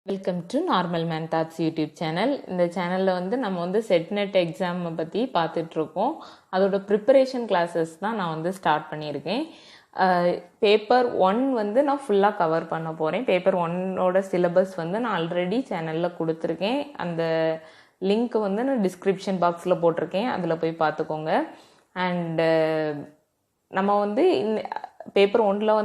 Welcome to normal man thoughts YouTube channel. இந்த சேனலில் நம்ம செட்நெட் எக்ஸாமை பற்றி பார்த்துட்ருக்கோம். அதோட ப்ரிப்பரேஷன் கிளாஸஸ் தான் நான் ஸ்டார்ட் பண்ணியிருக்கேன். பேப்பர் 1 நான் ஃபுல்லாக கவர் பண்ண போகிறேன். பேப்பர் 1ஓட சிலபஸ் நான் ஆல்ரெடி சேனலில் கொடுத்துருக்கேன். அந்த லிங்க் நான் டிஸ்கிரிப்ஷன் பாக்ஸில் போட்டிருக்கேன், அதில் போய் பார்த்துக்கோங்க. அண்டு நம்ம பேப்பர் 1ல்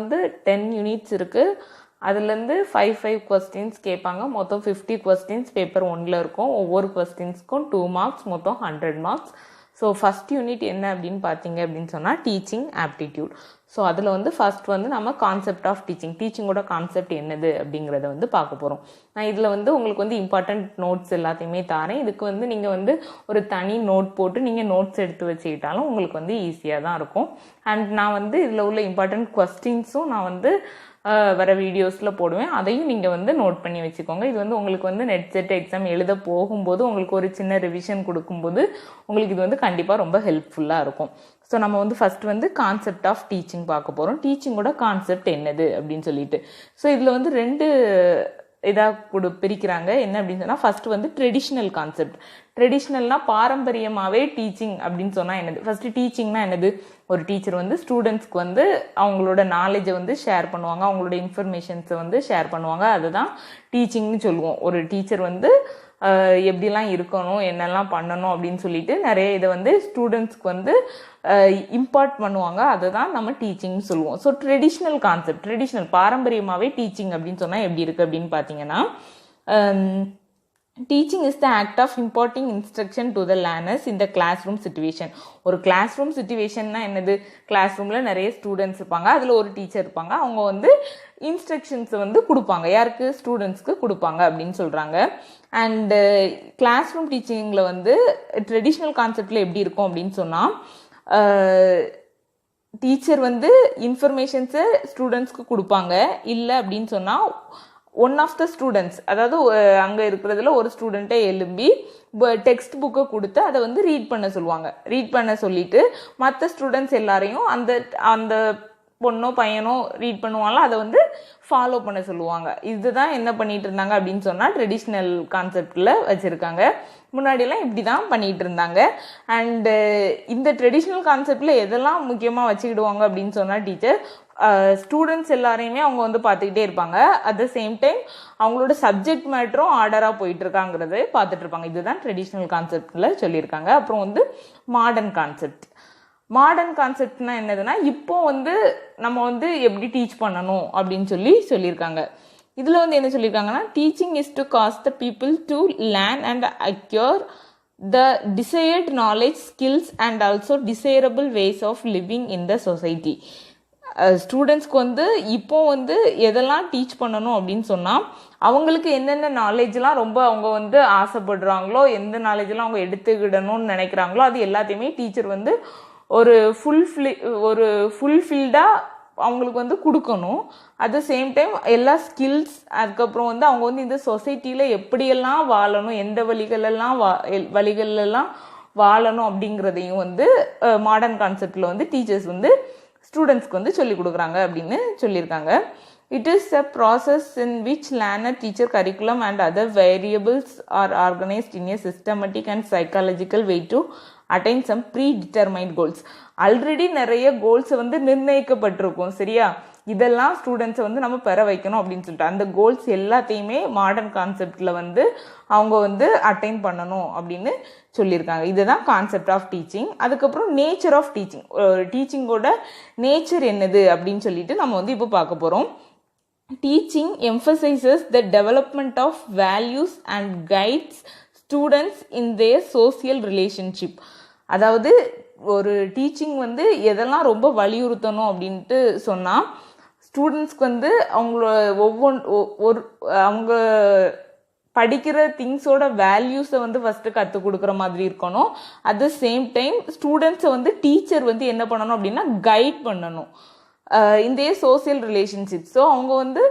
10 யூனிட்ஸ் இருக்குது. அதுலேருந்து 5 கொஸ்டின்ஸ் கேட்பாங்க. மொத்தம் 50 கொஸ்டின்ஸ் பேப்பர் 1ல் இருக்கும். ஒவ்வொரு கொஸ்டின்ஸ்க்கும் 2 மார்க்ஸ், மொத்தம் 100 மார்க்ஸ். ஸோ ஃபஸ்ட் யூனிட் என்ன அப்படின்னு பார்த்தீங்க அப்படின்னு சொன்னால் டீச்சிங் ஆப்டிடியூட். ஸோ அதில் ஃபர்ஸ்ட் நம்ம கான்செப்ட் ஆஃப் டீச்சிங்கோட கான்செப்ட் என்னது அப்படிங்கிறத பார்க்க போகிறோம். நான் இதில் உங்களுக்கு இம்பார்ட்டண்ட் நோட்ஸ் எல்லாத்தையுமே தாரேன். இதுக்கு நீங்கள் ஒரு தனி நோட் போட்டு நீங்கள் நோட்ஸ் எடுத்து வச்சுக்கிட்டாலும் உங்களுக்கு ஈஸியாக தான் இருக்கும். அண்ட் நான் இதில் உள்ள இம்பார்ட்டண்ட் கொஸ்டின்ஸும் நான் வர வீடியோஸில் போடுவேன். அதையும் நீங்கள் நோட் பண்ணி வச்சுக்கோங்க. இது உங்களுக்கு நெட் செட் எக்ஸாம் எழுத போகும்போது உங்களுக்கு ஒரு சின்ன ரிவிஷன் கொடுக்கும்போது உங்களுக்கு இது கண்டிப்பாக ரொம்ப ஹெல்ப்ஃபுல்லாக இருக்கும். ஸோ நம்ம ஃபர்ஸ்ட் கான்செப்ட் ஆஃப் டீச்சிங் பார்க்க போகிறோம். டீச்சிங்கோட கான்செப்ட் என்னது அப்படின்னு சொல்லிட்டு. ஸோ இதில் 2 இதாக பிரிக்கிறாங்க. என்ன அப்படின்னு சொன்னால் ஃபர்ஸ்ட் ட்ரெடிஷ்னல் கான்செப்ட். ட்ரெடிஷ்னல்னா பாரம்பரியமாகவே டீச்சிங் அப்படின்னு சொன்னால் என்னது. ஃபர்ஸ்ட் டீச்சிங்னா என்னது? ஒரு டீச்சர் ஸ்டூடெண்ட்ஸ்க்கு அவங்களோட நாலேஜை ஷேர் பண்ணுவாங்க, அவங்களோட இன்ஃபர்மேஷன்ஸை ஷேர் பண்ணுவாங்க. அதுதான் டீச்சிங்னு சொல்லுவோம். ஒரு டீச்சர் எப்படிலாம் இருக்கணும், என்னெல்லாம் பண்ணணும் அப்படின்னு சொல்லிட்டு நிறைய இதை ஸ்டூடெண்ட்ஸ்க்கு இம்பார்ட் பண்ணுவாங்க. அதை தான் நம்ம டீச்சிங்னு சொல்லுவோம். ஸோ ட்ரெடிஷ்னல் கான்செப்ட், ட்ரெடிஷ்னல் பாரம்பரியமாகவே டீச்சிங் அப்படின்னு சொன்னால் எப்படி இருக்குது அப்படின்னு பார்த்தீங்கன்னா, teaching is the act of imparting instruction to the learners in the classroom situation. ஒரு கிளாஸ் ரூம் சிச்சுவேஷன்னா என்னது? கிளாஸ் ரூமில் நிறைய ஸ்டூடெண்ட்ஸ் இருப்பாங்க, அதில் ஒரு டீச்சர் இருப்பாங்க. அவங்க இன்ஸ்ட்ரக்ஷன்ஸை கொடுப்பாங்க. யாருக்கு? ஸ்டூடெண்ட்ஸ்க்கு கொடுப்பாங்க அப்படின்னு சொல்கிறாங்க. அண்டு கிளாஸ் ரூம் டீச்சிங்கில் ட்ரெடிஷ்னல் கான்செப்டில் எப்படி இருக்கும் அப்படின்னு சொன்னால், டீச்சர் இன்ஃபர்மேஷன்ஸை ஸ்டூடெண்ட்ஸ்க்கு கொடுப்பாங்க. இல்லை அப்படின்னு சொன்னால் ஒன் ஆஃப் த ஸ்டூடெண்ட்ஸ், அதாவது அங்கே இருக்கிறதுல ஒரு ஸ்டூடெண்ட்டை எழும்பி டெக்ஸ்ட் புக்கை கொடுத்து அதை ரீட் பண்ண சொல்லுவாங்க. ரீட் பண்ண சொல்லிட்டு மற்ற ஸ்டூடெண்ட்ஸ் எல்லாரையும் அந்த பொண்ணோ பையனோ ரீட் பண்ணுவாங்களோ அதை ஃபாலோ பண்ண சொல்லுவாங்க. இதுதான் என்ன பண்ணிட்டு இருந்தாங்க அப்படின்னு சொன்னால் ட்ரெடிஷ்னல் கான்செப்டில் வச்சுருக்காங்க. முன்னாடியெல்லாம் இப்படி தான் பண்ணிகிட்டு இருந்தாங்க. அண்டு இந்த ட்ரெடிஷ்னல் கான்செப்டில் எதெல்லாம் முக்கியமாக வச்சுக்கிடுவாங்க அப்படின்னு சொன்னால் டீச்சர் ஸ்டூடெண்ட்ஸ் எல்லாரையுமே அவங்க பார்த்துக்கிட்டே இருப்பாங்க. அட் த சேம் டைம் அவங்களோட சப்ஜெக்ட் மேட்டரும் ஆர்டராக போயிட்டு இருக்காங்கிறத பார்த்துட்டு இருப்பாங்க. இதுதான் ட்ரெடிஷ்னல் கான்செப்டில் சொல்லியிருக்காங்க. அப்புறம் மாடர்ன் கான்செப்ட். மாடர்ன் கான்செப்ட்னா என்னதுன்னா, இப்போ நம்ம எப்படி டீச் பண்ணணும் அப்படின்னு சொல்லியிருக்காங்க. இதில் என்ன சொல்லியிருக்காங்கன்னா, teaching is to cause the people to learn and acquire the desired knowledge, skills and also desirable ways of living in the society. ஸ்டூடெண்ட்ஸ்க்கு இப்போ எதெல்லாம் டீச் பண்ணணும் அப்படின்னு சொன்னால், அவங்களுக்கு என்னென்ன நாலேஜ்லாம் ரொம்ப அவங்க ஆசைப்படுறாங்களோ, எந்த நாலேஜெலாம் அவங்க எடுத்துக்கிடணும்னு நினைக்கிறாங்களோ அது எல்லாத்தையுமே டீச்சர் ஒரு ஃபுல்ஃபில்டாக அவங்களுக்கு கொடுக்கணும். அட் த சேம் டைம் எல்லா ஸ்கில்ஸ், அதுக்கப்புறம் அவங்க இந்த சொசைட்டியில் எப்படியெல்லாம் வாழணும், எந்த வழிகளெல்லாம் வாழணும் அப்படிங்கிறதையும் மாடர்ன் கான்செப்டில் டீச்சர்ஸ் ஸ்டூடெண்ட்ஸ்க்கு சொல்லிக் கொடுக்குறாங்க அப்படின்னு சொல்லியிருக்காங்க. It is a process in which learner, teacher, curriculum and other variables are organized in a systematic and psychological way to attain some predetermined goals. Already நிறைய கோல்ஸ் நிர்ணயிக்கப்பட்டிருக்கும், சரியா? இதெல்லாம் ஸ்டூடெண்ட்ஸை நம்ம பெற வைக்கணும் அப்படின்னு சொல்லிட்டு அந்த கோல்ஸ் எல்லாத்தையுமே மாடர்ன் கான்செப்டில் அவங்க அட்டைன் பண்ணணும் அப்படின்னு சொல்லியிருக்காங்க. இதுதான் கான்செப்ட் ஆஃப் டீச்சிங். அதுக்கப்புறம் நேச்சர் ஆஃப் டீச்சிங். டீச்சிங்கோட நேச்சர் என்னது அப்படின்னு சொல்லிட்டு நம்ம இப்போ பார்க்க போகிறோம். Teaching emphasizes the development of values and guides students in their social relationship. அதாவது ஒரு டீச்சிங் எதெல்லாம் ரொம்ப வலியுறுத்தணும் அப்படின்ட்டு சொன்னால், ஸ்டூடெண்ட்ஸ்க்கு அவங்களோட அவங்க படிக்கிற திங்ஸோட வேல்யூஸை ஃபஸ்ட்டு கற்றுக் கொடுக்குற மாதிரி இருக்கணும். அட் த சேம் டைம் ஸ்டூடெண்ட்ஸை டீச்சர் என்ன பண்ணணும் அப்படின்னா கைட் பண்ணணும் இந்த சோசியல் ரிலேஷன்ஷிப். ஸோ அவங்க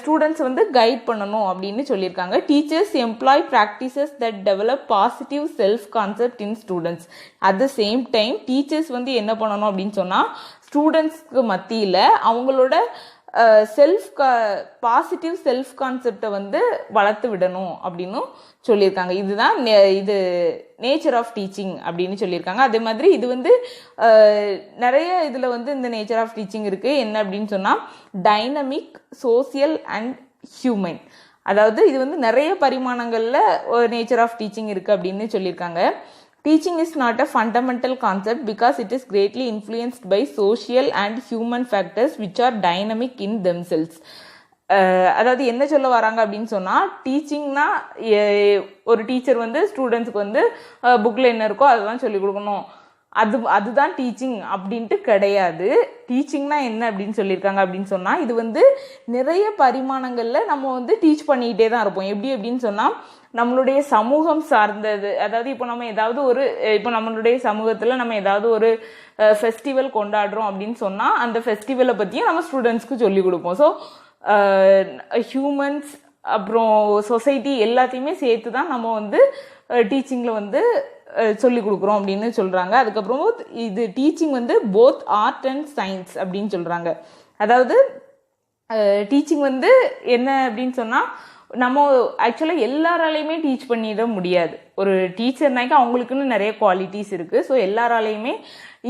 ஸ்டூடெண்ட்ஸ் கைட் பண்ணணும் அப்படின்னு சொல்லியிருக்காங்க. Teachers employ practices that develop positive self concept in students. At the same time teachers என்ன பண்ணணும் அப்படின்னு சொன்னால், ஸ்டூடெண்ட்ஸ்க்கு மத்தியில் அவங்களோட பாசிட்டிவ் செல்ஃப் கான்செப்டை வந்து வளர்த்து விடணும் அப்படின்னு சொல்லியிருக்காங்க. இதுதான் இது நேச்சர் ஆஃப் டீச்சிங் அப்படின்னு சொல்லியிருக்காங்க. அதே மாதிரி இது வந்து நிறைய இதில் வந்து இந்த நேச்சர் ஆஃப் டீச்சிங் இருக்குது. என்ன அப்படின்னு சொன்னால் டைனமிக், சோசியல் அண்ட் ஹியூமன். அதாவது இது வந்து நிறைய பரிமாணங்களில் நேச்சர் ஆஃப் டீச்சிங் இருக்குது அப்படின்னு சொல்லியிருக்காங்க. Teaching is not a fundamental concept because it is greatly influenced by social and human factors which are dynamic in themselves. அதாவது என்ன சொல்ல வராங்க அப்படின்னு சொன்னால், டீச்சிங்னா ஒரு டீச்சர் வந்து ஸ்டூடெண்ட்ஸுக்கு வந்து புக்கில் என்ன இருக்கோ அதெல்லாம் சொல்லிக் கொடுக்கணும், அதுதான் டீச்சிங் அப்படின்ட்டு கிடையாது. டீச்சிங்னா என்ன அப்படின்னு சொல்லியிருக்காங்க அப்படின்னு சொன்னால், இது வந்து நிறைய பரிமாணங்களில் நம்ம வந்து டீச் பண்ணிக்கிட்டே தான் இருப்போம். எப்படி அப்படின்னு சொன்னால், நம்மளுடைய சமூகம் சார்ந்தது. அதாவது இப்போ நம்ம ஏதாவது இப்போ நம்மளுடைய சமூகத்தில் நம்ம ஏதாவது ஒரு ஃபெஸ்டிவல் கொண்டாடுறோம் அப்படின்னு சொன்னால் அந்த ஃபெஸ்டிவலை பற்றியும் நம்ம ஸ்டூடெண்ட்ஸ்க்கு சொல்லிக் கொடுப்போம். ஸோ ஹியூமன்ஸ் அப்புறம் சொசைட்டி எல்லாத்தையுமே சேர்த்து தான் நம்ம வந்து டீச்சிங்கில் வந்து சொல்லிக் கொடுக்குறோம் அப்படின்னு சொல்கிறாங்க. அதுக்கப்புறம் இது டீச்சிங் வந்து போத் ஆர்ட் அண்ட் சயின்ஸ் அப்படின்னு சொல்கிறாங்க. அதாவது டீச்சிங் வந்து என்ன அப்படின்னு சொன்னால், நம்ம ஆக்சுவலாக எல்லாராலையுமே டீச் பண்ணிட முடியாது. ஒரு டீச்சர்னாக்கா அவங்களுக்குன்னு நிறைய குவாலிட்டிஸ் இருக்குது. ஸோ எல்லாராலையுமே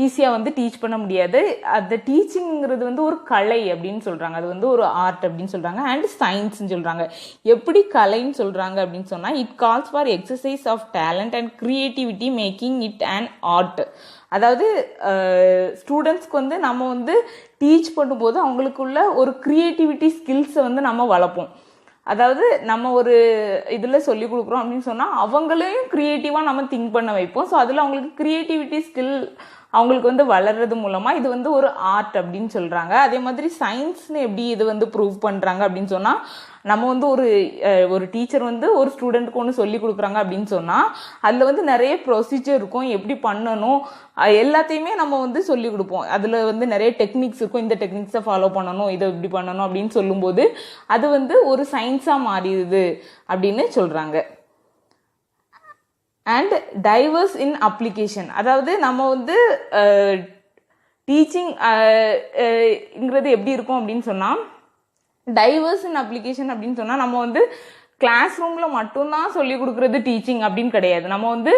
ஈஸியாக வந்து டீச் பண்ண முடியாது. அந்த டீச்சிங்கிறது வந்து ஒரு கலை அப்படின்னு சொல்கிறாங்க. அது வந்து ஒரு ஆர்ட் அப்படின்னு சொல்கிறாங்க. அண்ட் சயின்ஸ்ன்னு சொல்கிறாங்க. எப்படி கலைன்னு சொல்கிறாங்க அப்படின்னு சொன்னால், it calls for exercise of talent and creativity making it and art. அதாவது ஸ்டூடெண்ட்ஸ்க்கு வந்து நம்ம வந்து டீச் பண்ணும்போது அவங்களுக்குள்ள ஒரு க்ரியேட்டிவிட்டி ஸ்கில்ஸை வந்து நம்ம வளர்ப்போம். அதாவது நம்ம ஒரு இதில் சொல்லி கொடுக்குறோம் அப்படின்னு சொன்னால் அவங்களையும் க்ரியேட்டிவாக நம்ம திங்க் பண்ண வைப்போம். ஸோ அதில் அவங்களுக்கு க்ரியேட்டிவிட்டி ஸ்கில் அவங்களுக்கு வந்து வளர்றது மூலமாக இது வந்து ஒரு ஆர்ட் அப்படின்னு சொல்கிறாங்க. அதே மாதிரி சயின்ஸ்னு எப்படி இது வந்து ப்ரூவ் பண்ணுறாங்க அப்படின்னு சொன்னால், நம்ம வந்து ஒரு டீச்சர் வந்து ஒரு ஸ்டூடெண்ட்டுக்கு ஒன்று சொல்லி கொடுக்குறாங்க அப்படின்னு சொன்னால் அதில் வந்து நிறைய ப்ரொசீஜர் இருக்கும், எப்படி பண்ணணும் எல்லாத்தையுமே நம்ம வந்து சொல்லி கொடுப்போம். அதில் வந்து நிறைய டெக்னிக்ஸ் இருக்கும், இந்த டெக்னிக்ஸை ஃபாலோ பண்ணணும், இதை இப்படி பண்ணணும் அப்படின்னு சொல்லும்போது அது வந்து ஒரு சயின்ஸாக மாறிடுது அப்படின்னு சொல்கிறாங்க. And divorce in application. அதாவது நம்ம வந்து டீச்சிங்கிறது எப்படி இருக்கும் அப்படின்னு சொன்னால், டைவர்ஸ் இன் அப்ளிகேஷன் அப்படின்னு சொன்னால் நம்ம வந்து கிளாஸ் ரூமில் மட்டும்தான் சொல்லி கொடுக்குறது டீச்சிங் அப்படின்னு கிடையாது. நம்ம வந்து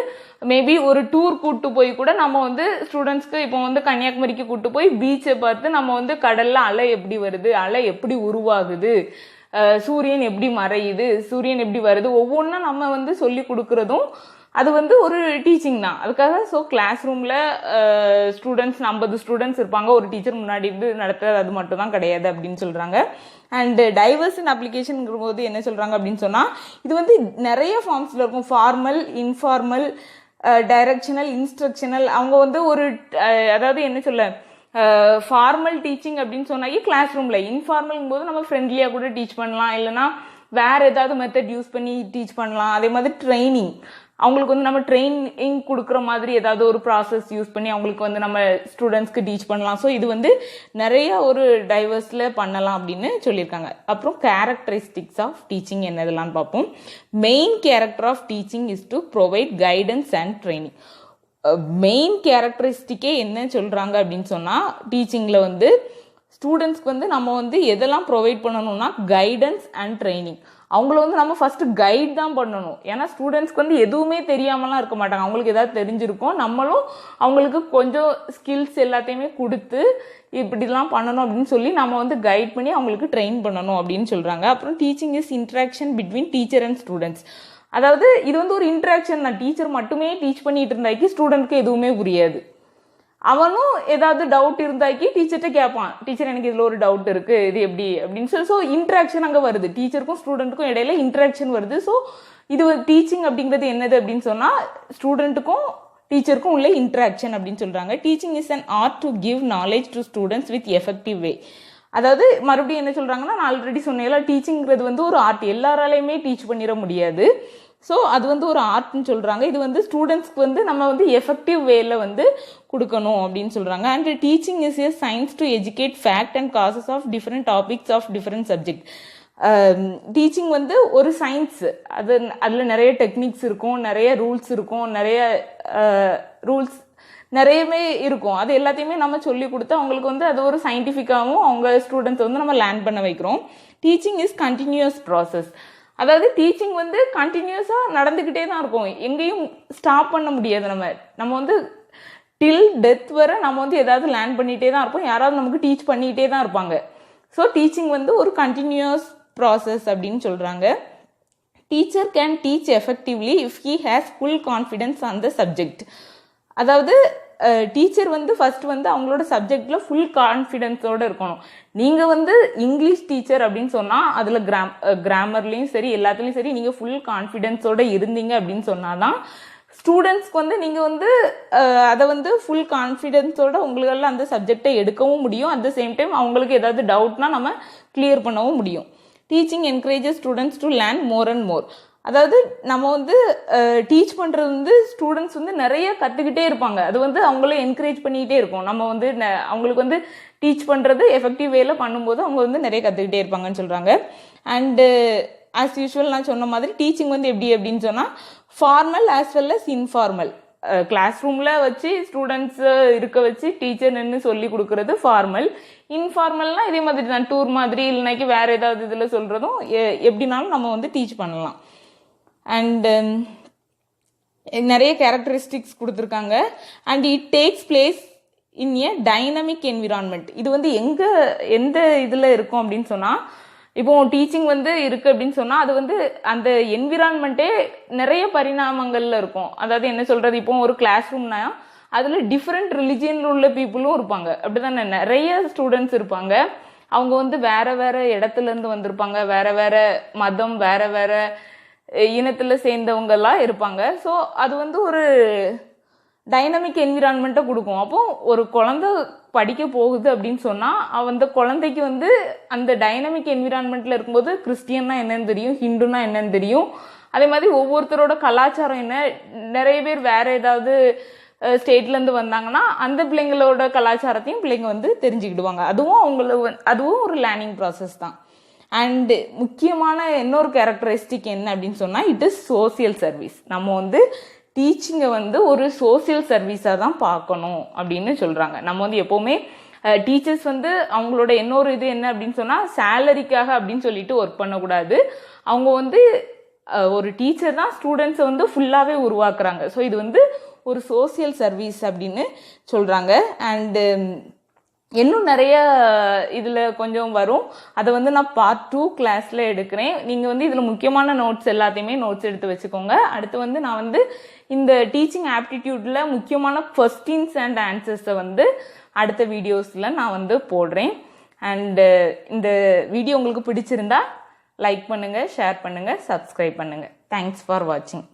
மேபி ஒரு டூர் கூப்பிட்டு போய் கூட நம்ம வந்து ஸ்டூடெண்ட்ஸ்க்கு இப்போ வந்து கன்னியாகுமரிக்கு கூப்பிட்டு போய் பீச்சை பார்த்து நம்ம வந்து கடலில் அலை எப்படி வருது, அலை எப்படி உருவாகுது, சூரியன் எப்படி மறையுது, சூரியன் எப்படி வருது, ஒவ்வொன்றும் நம்ம வந்து சொல்லி கொடுக்குறதும் அது வந்து ஒரு டீச்சிங் தான். அதுக்காக ஸோ கிளாஸ் ரூமில் ஸ்டூடெண்ட்ஸ் 50 ஸ்டூடெண்ட்ஸ் இருப்பாங்க, ஒரு டீச்சர் முன்னாடி இருந்து நடத்துறது அது மட்டும் தான் கிடையாது அப்படின்னு சொல்கிறாங்க. அண்ட் டைவர்ஸ் இன் அப்ளிகேஷனுங்கிற போது என்ன சொல்கிறாங்க அப்படின்னு சொன்னால், இது வந்து நிறைய ஃபார்ம்ஸில் இருக்கும். Formal, informal, directional, instructional. அவங்க வந்து அதாவது என்ன சொல்ல, ஃபார்மல் டீச்சிங் அப்படின்னு சொன்னாக்கி கிளாஸ் ரூமில், இன்ஃபார்மல்ங்கும் போது நம்ம ஃப்ரெண்ட்லியாக கூட டீச் பண்ணலாம், இல்லைனா வேறு ஏதாவது மெத்தட் யூஸ் பண்ணி டீச் பண்ணலாம். அதே மாதிரி ட்ரைனிங், அவங்களுக்கு வந்து நம்ம ட்ரைனிங் கொடுக்குற மாதிரி ஏதாவது ஒரு ப்ராசஸ் யூஸ் பண்ணி அவங்களுக்கு வந்து நம்ம ஸ்டூடெண்ட்ஸ்க்கு டீச் பண்ணலாம். ஸோ இது வந்து நிறைய ஒரு டைவர்ஸில் பண்ணலாம் அப்படின்னு சொல்லியிருக்காங்க. அப்புறம் கேரக்டரிஸ்டிக்ஸ் ஆஃப் டீச்சிங் என்னதெல்லாம் பார்ப்போம். Main character of teaching is to provide guidance and training. Main கேரக்டரிஸ்டிக்கே என்ன சொல்கிறாங்க அப்படின்னு சொன்னால், டீச்சிங்கில் வந்து ஸ்டூடெண்ட்ஸ்க்கு வந்து நம்ம வந்து எதெல்லாம் ப்ரொவைட் பண்ணணும்னா கைடன்ஸ் அண்ட் ட்ரைனிங். அவங்கள வந்து நம்ம ஃபஸ்ட்டு கைட் தான் பண்ணணும். ஏன்னா ஸ்டூடெண்ட்ஸ்க்கு வந்து எதுவுமே தெரியாமலாம் இருக்க மாட்டாங்க, அவங்களுக்கு ஏதாவது தெரிஞ்சிருக்கும். நம்மளும் அவங்களுக்கு கொஞ்சம் ஸ்கில்ஸ் எல்லாத்தையுமே கொடுத்து இப்படிலாம் பண்ணணும் அப்படின்னு சொல்லி நம்ம வந்து கைட் பண்ணி அவங்களுக்கு ட்ரெயின் பண்ணணும் அப்படின்னு சொல்கிறாங்க. அப்புறம் teaching is interaction between teacher and students. அதாவது இது வந்து ஒரு இன்ட்ராக்ஷன் தான். டீச்சர் மட்டுமே டீச் பண்ணிட்டு இருந்தாக்கி ஸ்டூடெண்ட்க்கு எதுவுமே புரியாது. அவனும் ஏதாவது டவுட் இருந்தாக்கி டீச்சர்கிட்ட கேட்பான், டீச்சர் எனக்கு இதில் ஒரு டவுட் இருக்குது, இது எப்படி அப்படின்னு சொல்லி. ஸோ இன்ட்ராக்ஷன் அங்கே வருது, டீச்சருக்கும் ஸ்டூடெண்ட்டுக்கும் இடையில இன்ட்ராக்ஷன் வருது. ஸோ இது டீச்சிங் அப்படிங்கிறது என்னது அப்படின்னு சொன்னால், ஸ்டூடெண்ட்டுக்கும் டீச்சருக்கும் உள்ள இன்ட்ராக்ஷன் அப்படின்னு சொல்கிறாங்க. Teaching is an art to give knowledge to students with effective way. அதாவது மறுபடியும் என்ன சொல்கிறாங்கன்னா, நான் ஆல்ரெடி சொன்னேன்ல, டீச்சிங்கிறது வந்து ஒரு ஆர்ட், எல்லாராலையுமே டீச் பண்ணிட முடியாது. ஸோ அது வந்து ஒரு ஆர்ட்னு சொல்கிறாங்க. இது வந்து ஸ்டூடெண்ட்ஸ்க்கு வந்து நம்ம வந்து எஃபெக்டிவ் வேல வந்து கொடுக்கணும் அப்படின்னு சொல்கிறாங்க. And teaching is a science to educate fact and causes of different topics of different subject. Teaching வந்து ஒரு சயின்ஸ், அதில் நிறைய டெக்னிக்ஸ் இருக்கும், நிறைய ரூல்ஸ் இருக்கும், நிறைய நிறையவே இருக்கும். அது எல்லாத்தையுமே நம்ம சொல்லி கொடுத்து அவங்களுக்கு வந்து அது ஒரு சயின்டிஃபிக்காகவும் அவங்க ஸ்டூடெண்ட்ஸ் வந்து நம்ம லேர்ன் பண்ண வைக்கிறோம். Teaching is continuous process. அதாவது டீச்சிங் வந்து கண்டினியூஸாக நடந்துக்கிட்டே தான் இருக்கும், எங்கேயும் ஸ்டாப் பண்ண முடியாது. நம்ம வந்து டில் டெத் வரை நம்ம வந்து ஏதாவது லேர்ன் பண்ணிகிட்டே தான் இருப்போம், யாராவது நமக்கு டீச் பண்ணிகிட்டே தான் இருப்பாங்க. ஸோ டீச்சிங் வந்து ஒரு கண்டினியூஸ் ப்ராசஸ் அப்படின்னு சொல்கிறாங்க. Teacher can teach effectively if he has full confidence on the subject. அதாவது டீச்சர் வந்து ஃபர்ஸ்ட் வந்து அவங்களோட சப்ஜெக்டில் ஃபுல் கான்ஃபிடென்ஸோடு இருக்கணும். நீங்கள் வந்து இங்கிலீஷ் டீச்சர் அப்படின்னு சொன்னால் அதில் கிராமர்லேயும் சரி எல்லாத்துலேயும் சரி நீங்கள் ஃபுல் கான்ஃபிடென்ஸோடு இருந்தீங்க அப்படின்னு சொன்னால் தான் ஸ்டூடெண்ட்ஸ்க்கு வந்து நீங்கள் வந்து அதை வந்து ஃபுல் கான்ஃபிடென்ஸோடு உங்களால் அந்த சப்ஜெக்டை எடுக்கவும் முடியும். அட் த சேம் டைம் அவங்களுக்கு ஏதாவது டவுட்னா நம்ம கிளியர் பண்ணவும் முடியும். Teaching encourages students to learn more and more. அதாவது நம்ம வந்து டீச் பண்ணுறது வந்து ஸ்டூடெண்ட்ஸ் வந்து நிறைய கற்றுக்கிட்டே இருப்பாங்க, அது வந்து அவங்கள என்கரேஜ் பண்ணிக்கிட்டே இருக்கும். நம்ம வந்து அவங்களுக்கு வந்து டீச் பண்ணுறது எஃபெக்டிவ் வேல பண்ணும்போது அவங்க வந்து நிறைய கற்றுக்கிட்டே இருப்பாங்கன்னு சொல்கிறாங்க. அண்டு ஆஸ் யூஷுவல் நான் சொன்ன மாதிரி டீச்சிங் வந்து எப்படி அப்படின்னு சொன்னால் formal as well as informal. Class ரூமில் வச்சு ஸ்டூடெண்ட்ஸ் இருக்க வச்சு டீச்சர் நின்று சொல்லி கொடுக்குறது ஃபார்மல். இன்ஃபார்மல்னால் இதே மாதிரி தான், டூர் மாதிரி இல்லைனாக்கி வேறு ஏதாவது இதில் சொல்கிறதும் எப்படினாலும் நம்ம வந்து டீச் பண்ணலாம். அண்டு நிறைய கேரக்டரிஸ்டிக்ஸ் கொடுத்துருக்காங்க. And it takes place in a dynamic environment. இது வந்து எந்த இதில் இருக்கும் அப்படின்னு சொன்னால், இப்போ டீச்சிங் வந்து இருக்குது அப்படின்னு சொன்னால் அது வந்து அந்த என்விரான்மெண்ட்டே நிறைய பரிணாமங்களில் இருக்கும். அதாவது என்ன சொல்கிறது, இப்போ ஒரு கிளாஸ் ரூம்னா அதில் டிஃப்ரெண்ட் ரிலிஜியனில் உள்ள பீப்புளும் இருப்பாங்க, அப்படி தானே நிறைய ஸ்டூடெண்ட்ஸ் இருப்பாங்க. அவங்க வந்து வேறு வேறு இடத்துலேருந்து வந்திருப்பாங்க, வேறு வேறு மதம் வேறு வேறு இனத்தில் சேர்ந்தவங்கெல்லாம் இருப்பாங்க. ஸோ அது வந்து ஒரு டைனமிக் என்விரான்மெண்ட்டை கொடுக்கும். அப்போ ஒரு குழந்தை படிக்க போகுது அப்படின்னு சொன்னால் அந்த குழந்தைக்கு வந்து அந்த டைனமிக் என்விரான்மெண்ட்டில் இருக்கும்போது கிறிஸ்டியன்னா என்னன்னு தெரியும், ஹிந்துனா என்னன்னு தெரியும். அதே மாதிரி ஒவ்வொருத்தரோட கலாச்சாரம் என்ன, நிறைய பேர் வேறு ஏதாவது ஸ்டேட்லேருந்து வந்தாங்கன்னா அந்த பிள்ளைங்களோட கலாச்சாரத்தையும் பிள்ளைங்க வந்து தெரிஞ்சுக்கிடுவாங்க. அதுவும் ஒரு லேர்னிங் ப்ராசஸ் தான். அண்டு முக்கியமான இன்னொரு கேரக்டரிஸ்டிக் என்ன அப்படின்னு சொன்னால் இட் இஸ் சோசியல் சர்வீஸ். நம்ம வந்து டீச்சிங்கை வந்து ஒரு சோசியல் சர்வீஸாக தான் பார்க்கணும் அப்படின்னு சொல்கிறாங்க. நம்ம வந்து எப்போவுமே டீச்சர்ஸ் வந்து அவங்களோட இன்னொரு இது என்ன அப்படின்னு சொன்னால் சேலரிக்காக அப்படின்னு சொல்லிட்டு ஒர்க் பண்ணக்கூடாது. அவங்க வந்து ஒரு டீச்சர் தான் ஸ்டூடெண்ட்ஸை வந்து ஃபுல்லாகவே உருவாக்குறாங்க. ஸோ இது வந்து ஒரு சோசியல் சர்வீஸ் அப்படின்னு சொல்கிறாங்க. அண்டு இன்னும் நிறைய இதில் கொஞ்சம் வரும், அதை வந்து நான் பார்ட் 2 கிளாஸில் எடுக்கிறேன். நீங்கள் வந்து இதில் முக்கியமான நோட்ஸ் எல்லாத்தையுமே நோட்ஸ் எடுத்து வச்சுக்கோங்க. அடுத்து வந்து நான் வந்து இந்த டீச்சிங் ஆப்டிடியூடில் முக்கியமான கொஸ்டின்ஸ் அண்ட் ஆன்சர்ஸை வந்து அடுத்த வீடியோஸில் நான் வந்து போடுறேன். அண்டு இந்த வீடியோ உங்களுக்கு பிடிச்சிருந்தா லைக் பண்ணுங்கள், ஷேர் பண்ணுங்கள், சப்ஸ்கிரைப் பண்ணுங்கள். தேங்க்ஸ் ஃபார் வாட்சிங்.